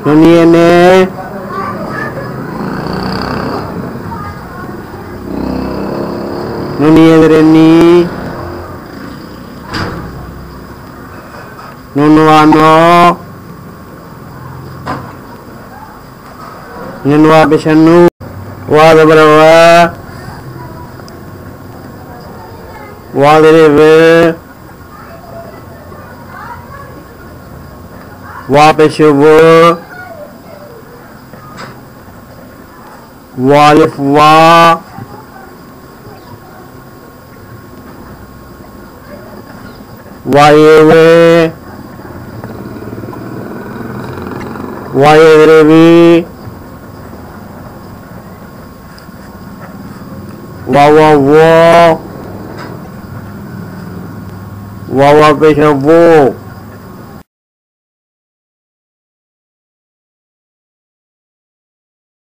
Nuniene. Nuniedreni. Nunuano. Nunua Bishanu. Wadabrawa. Wadrive. Wabishubu. Walifwa. Wayewe. Wayedrevi. Wawawo. Wawabishabu.